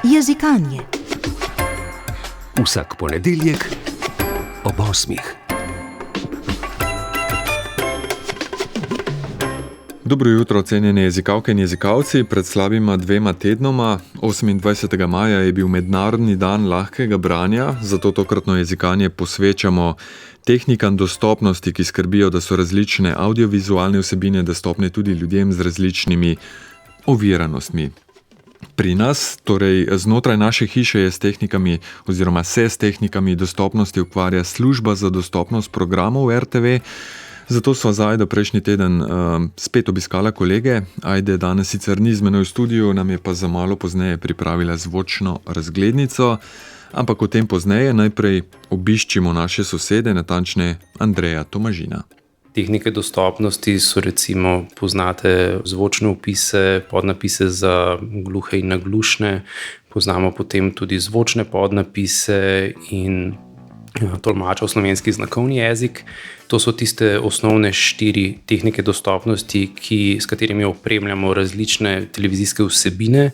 Jezikanje. Vsak ponedeljek ob 8. Dobro jutro, cenjene jezikalke in jezikalci. Pred slabima 2 tednoma, 28. maja, je bil Mednarodni dan lahkega branja, zato tokratno jezikanje posvečamo tehnikam dostopnosti, ki skrbijo, da so različne audiovizualne vsebine dostopne tudi ljudem z različnimi oviranostmi. Pri nas, torej znotraj naše hiše, je s tehnikami oziroma se s tehnikami dostopnosti ukvarja služba za dostopnost programov RTV. Zato sva z Ajdo prejšnji teden spet obiskala kolege. Ajde danes sicer ni z menoj v studiu, nam je pa za malo pozneje pripravila zvočno razglednico, ampak o tem pozneje. Najprej obiščimo naše sosede, natančne Andreja Tomažina. Tehnike dostopnosti so recimo, poznate zvočne opise, podnapise za gluhe in naglušne, poznamo potem tudi zvočne podnapise in tolmača v slovenski znakovni jezik. To so tiste osnovne 4 tehnike dostopnosti, s katerimi opremljamo različne televizijske vsebine.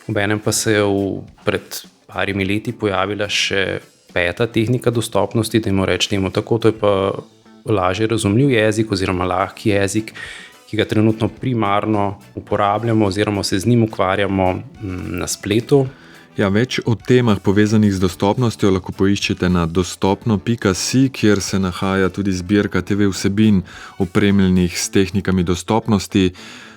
Obenem pa se je pred parimi leti pojavila še 5. tehnika dostopnosti, dajmo reči temu tako, to je pa lažje razumljiv jezik oziroma lahki jezik, ki ga trenutno primarno uporabljamo oziroma se z njim ukvarjamo na spletu. Ja, več o temah povezanih z dostopnostjo lahko poiščete na dostopno.si, kjer se nahaja tudi zbirka TV vsebin opremljenih s tehnikami dostopnosti.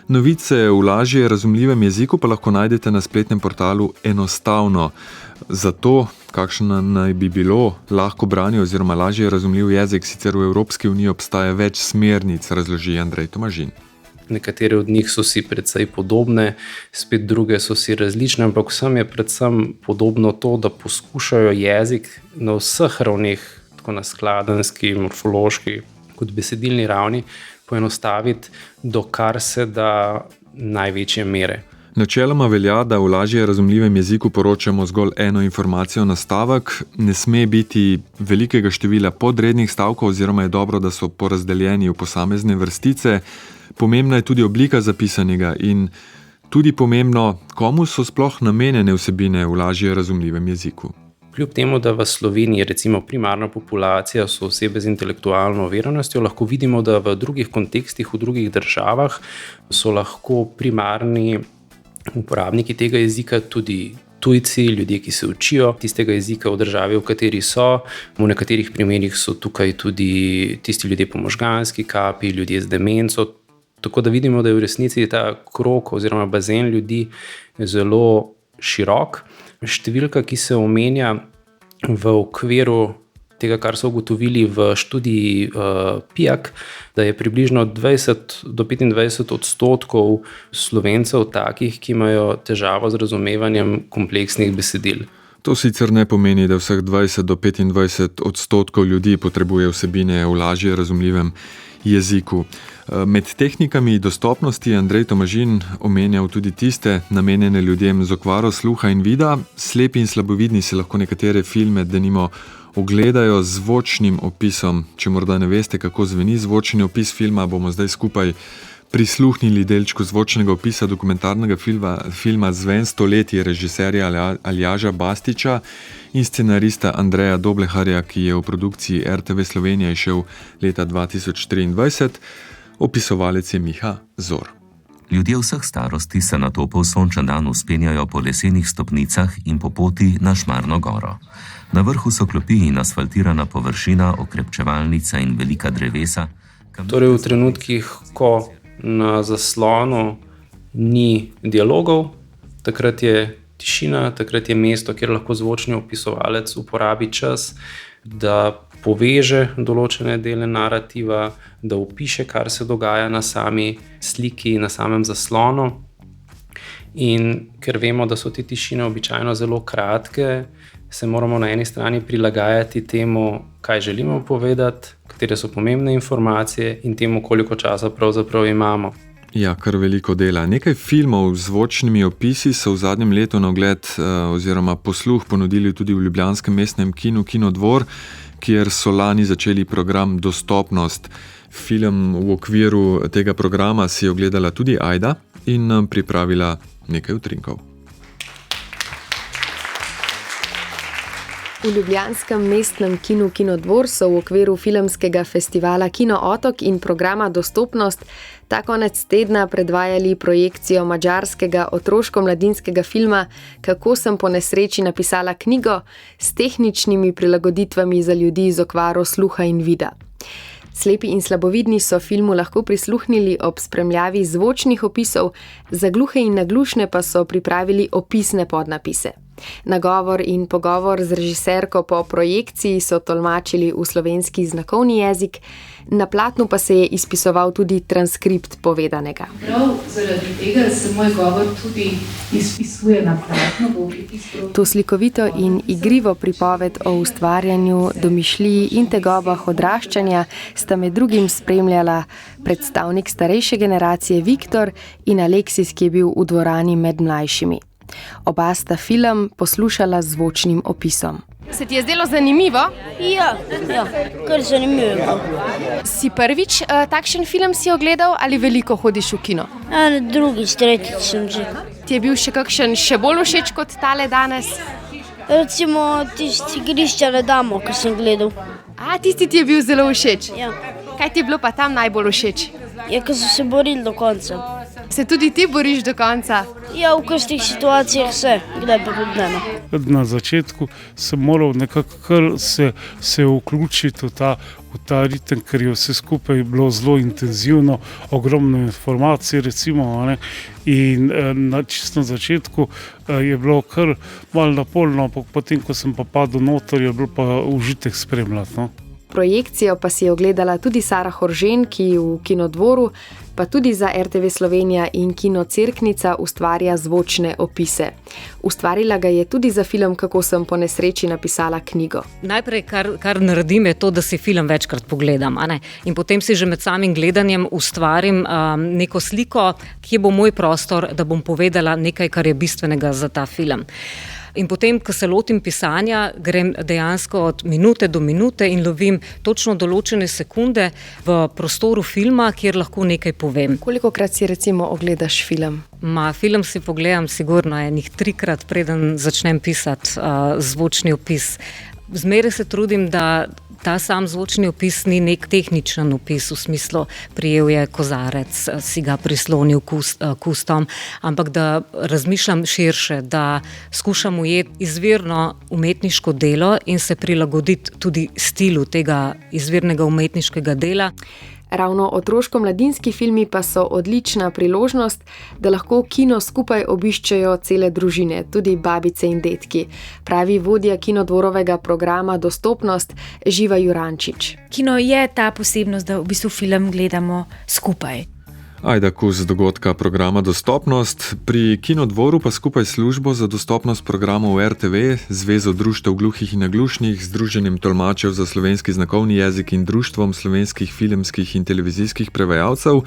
Novice v lažje razumljivem jeziku pa lahko najdete na spletnem portalu Enostavno. Zato, kakšno naj bi bilo lahko branje oziroma lažje razumljiv jezik, sicer v Evropski uniji obstaja več smernic, razloži Andrej Tomažin. Nekatere od njih so si precej podobne, spet druge so si različne, ampak vsem je predvsem podobno to, da poskušajo jezik na vseh ravneh, tako na skladenjski, morfološki kot besedilni ravni, poenostaviti do kar se da največje mere. Načeloma velja, da v lažje razumljivem jeziku poročamo zgolj eno informacijo na stavek, ne sme biti velikega števila podrednih stavkov oziroma je dobro, da so porazdeljeni v posamezne vrstice. Pomembna je tudi oblika zapisanega in tudi pomembno, komu so sploh namenjene vsebine v lažje razumljivem jeziku. Kljub temu, da v Sloveniji recimo primarna populacija so osebe z intelektualno oviranostjo, lahko vidimo, da v drugih kontekstih, v drugih državah so lahko primarni uporabniki tega jezika tudi tujci, ljudje, ki se učijo tistega jezika v državi, v kateri so. V nekaterih primerih so tukaj tudi tisti ljudje po možganski kapi, ljudje z demenco. Tako da vidimo, da je v resnici ta krog oziroma bazen ljudi zelo širok. Številka, ki se omenja v okviru tega, kar so ugotovili v študiji PIAAC, da je približno 20 do 25% Slovencev takih, ki imajo težavo z razumevanjem kompleksnih besedil. To sicer ne pomeni, da vseh 20 do 25% ljudi potrebuje vsebine v lažje razumljivem jeziku. Med tehnikami dostopnosti je Andrej Tomažin omenjal tudi tiste, namenjene ljudem z okvaro sluha in vida. Slepi in slabovidni si lahko nekatere filme denimo ogledajo z zvočnim opisom. Če morda ne veste, kako zveni zvočni opis filma, bomo zdaj skupaj prisluhnili delčku zvočnega opisa dokumentarnega filma Zven stoletij režiserja Aljaža Bastiča in scenarista Andreja Dobleharja, ki je v produkciji RTV Slovenija izšel leta 2023. Opisovalec je Miha Zor. Ljudje vseh starosti se na topel sončen dan vzpenjajo po lesenih stopnicah in po poti na Šmarno goro. Na vrhu so klopi in asfaltirana površina, okrepčevalnica in velika drevesa. Torej v trenutkih, ko na zaslonu ni dialogov, takrat je tišina, takrat je mesto, kjer lahko zvočni opisovalec uporabi čas, da poveže določene dele narativa, da opiše, kar se dogaja na sami sliki, na samem zaslonu. In ker vemo, da so te tišine običajno zelo kratke, se moramo na eni strani prilagajati temu, kaj želimo povedati, katere so pomembne informacije in temu, koliko časa pravzaprav imamo. Ja, kar veliko dela. Nekaj filmov z zvočnimi opisi so v zadnjem letu na ogled oziroma posluh ponudili tudi v ljubljanskem mestnem kinu Kinodvor, kjer so lani začeli program Dostopnost. Film v okviru tega programa si je ogledala tudi Ajda in nam pripravila nekaj utrinkov. V ljubljanskem mestnem kinu Kinodvor so v okviru filmskega festivala Kino Otok in programa Dostopnost ta konec tedna predvajali projekcijo madžarskega otroško-mladinskega filma Kako sem po nesreči napisala knjigo s tehničnimi prilagoditvami za ljudi z okvaro sluha in vida. Slepi in slabovidni so filmu lahko prisluhnili ob spremljavi zvočnih opisov, za gluhe in naglušne pa so pripravili opisne podnapise. Nagovor in pogovor z režiserko po projekciji so tolmačili v slovenski znakovni jezik, na platnu pa se je izpisoval tudi transkript povedanega. Prav zaradi tega se moj govor tudi izpisuje na platnu v obliki sporočila. To slikovito in igrivo pripoved o ustvarjanju, domišljiji in tegobah odraščanja sta med drugim spremljala predstavnik starejše generacije Viktor in Aleksis, ki je bil v dvorani med mlajšimi. Oba sta film poslušala z zvočnim opisom. Se ti je zdelo zanimivo? Ja, kar zanimivo. Si prvič takšen film si ogledal ali veliko hodiš v kino? Drugič, tretjič sem že. Ti je bil še kakšen še bolj všeč kot tale danes? Recimo tisti Igrišča na Damu, ki sem gledal. Tisti ti je bil zelo všeč? Ja. Kaj ti je bilo pa tam najbolj všeč? Ja, ker so se borili do konca. Se tudi ti boriš do konca? Ja, v kakšnih situacijah se, kdaj pa tudi ne. Na začetku sem moral nekako kar se vključiti v ta ritem, ker je vse skupaj bilo zelo intenzivno, ogromno informacij recimo, ne? In na čisto začetku je bilo kar malo naporno, ampak potem, ko sem pa padel noter, je bilo pa užitek spremljati, no. Projekcijo pa si je ogledala tudi Sara Horžen, ki v Kinodvoru, pa tudi za RTV Slovenija in Kino Cerknica ustvarja zvočne opise. Ustvarila ga je tudi za film Kako sem po nesreči napisala knjigo. Najprej, kar naredim, je to, da si film večkrat pogledam, a ne? In potem si že med samim gledanjem ustvarim neko sliko, kje bo moj prostor, da bom povedala nekaj, kar je bistvenega za ta film. In potem, ko se lotim pisanja, grem dejansko od minute do minute in lovim točno določene sekunde v prostoru filma, kjer lahko nekaj povem. Kolikokrat si recimo ogledaš film? Film si pogledam sigurno enih 3-krat, preden začnem pisati zvočni opis. Zmeraj se trudim, da ta sam zvočni opis ni nek tehničen opis, v smislu prijel je kozarec, si ga prislonil kustom, ampak da razmišljam širše, da skušam ujeti izvirno umetniško delo in se prilagoditi tudi stilu tega izvirnega umetniškega dela. Ravno otroško-mladinski filmi pa so odlična priložnost, da lahko kino skupaj obiščejo cele družine, tudi babice in detki, pravi vodja Kinodvorovega programa Dostopnost Živa Jurančič. Kino je ta posebnost, da v bistvu film gledamo skupaj. Ajda Kus dogodka programa Dostopnost, pri Kinodvoru pa skupaj s službo za dostopnost programov RTV, Zvezo društev gluhih in naglušnih, Združenjem tolmačev za slovenski znakovni jezik in Društvom slovenskih filmskih in televizijskih prevajalcev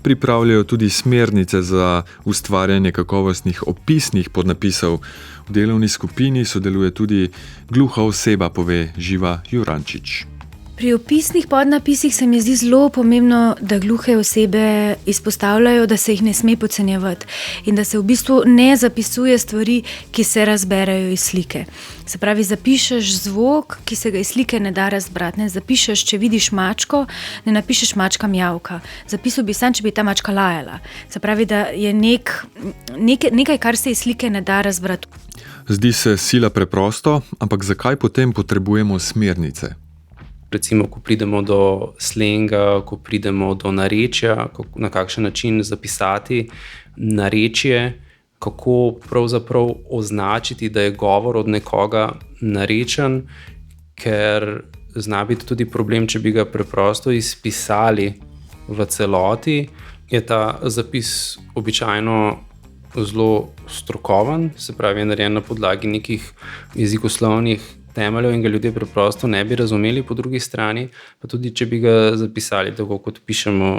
pripravljajo tudi smernice za ustvarjanje kakovostnih opisnih podnapisov. V delovni skupini sodeluje tudi gluha oseba, pove Živa Jurančič. Pri opisnih podnapisih se mi zdi zelo pomembno, da gluhe osebe izpostavljajo, da se jih ne sme podcenjevati in da se v bistvu ne zapisuje stvari, ki se razberejo iz slike. Se pravi, zapišeš zvok, ki se ga iz slike ne da razbrati. Ne zapišeš, če vidiš mačko, ne napišeš mačka mjavka. Zapisal bi sam, če bi ta mačka lajala. Se pravi, da je nekaj, kar se iz slike ne da razbrati. Zdi se sila preprosto, ampak zakaj potem potrebujemo smernice? Recimo, ko pridemo do slenga, ko pridemo do narečja, na kakšen način zapisati narečje, kako pravzaprav označiti, da je govor od nekoga narečen, ker zna biti tudi problem, če bi ga preprosto izpisali v celoti, je ta zapis običajno zelo strokoven, se pravi, je narejen na podlagi nekih jezikoslovnih temeljev in ga ljudje preprosto ne bi razumeli, po drugi strani, pa tudi če bi ga zapisali, tako kot pišemo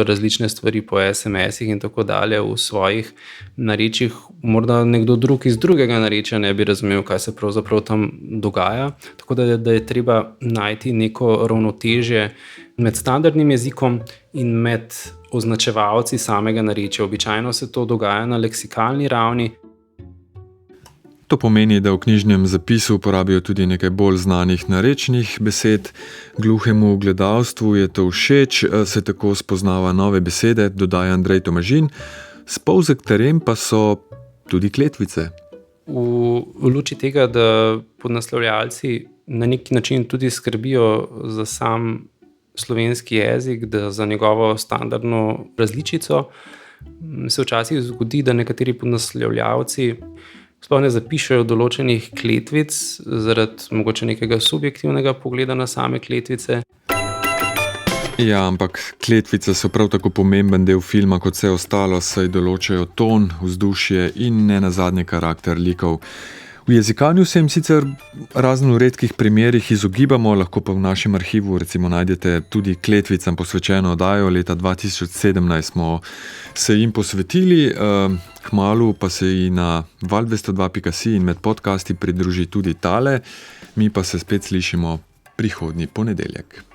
različne stvari po SMS-ih in tako dalje v svojih narečjih, morda nekdo drug iz drugega narečja ne bi razumel, kaj se pravzaprav tam dogaja. Tako da je treba najti neko ravnotežje med standardnim jezikom in med označevalci samega narečja. Običajno se to dogaja na leksikalni ravni. To pomeni, da v knjižnem zapisu uporabijo tudi nekaj bolj znanih narečnih besed. Gluhemu gledalstvu je to všeč, se tako spoznava nove besede, dodaja Andrej Tomažin. Spolzek teren pa so tudi kletvice. V luči tega, da podnaslovljalci na neki način tudi skrbijo za sam slovenski jezik, da za njegovo standardno različico, se včasih zgodi, da nekateri podnaslovljalci sploh ne zapišejo določenih kletvic zaradi mogoče nekega subjektivnega pogleda na same kletvice. Ja, ampak kletvice so prav tako pomemben del filma kot vse ostalo, saj določajo ton, vzdušje in ne nazadnje karakter likov. V jezikanju se jim sicer razen v redkih primerih izogibamo, lahko pa v našem arhivu recimo najdete tudi kletvicam posvečeno oddajo. Leta 2017 smo se jim posvetili, kmalu pa se ji na val202.si in med podcasti pridruži tudi tale. Mi pa se spet slišimo prihodnji ponedeljek.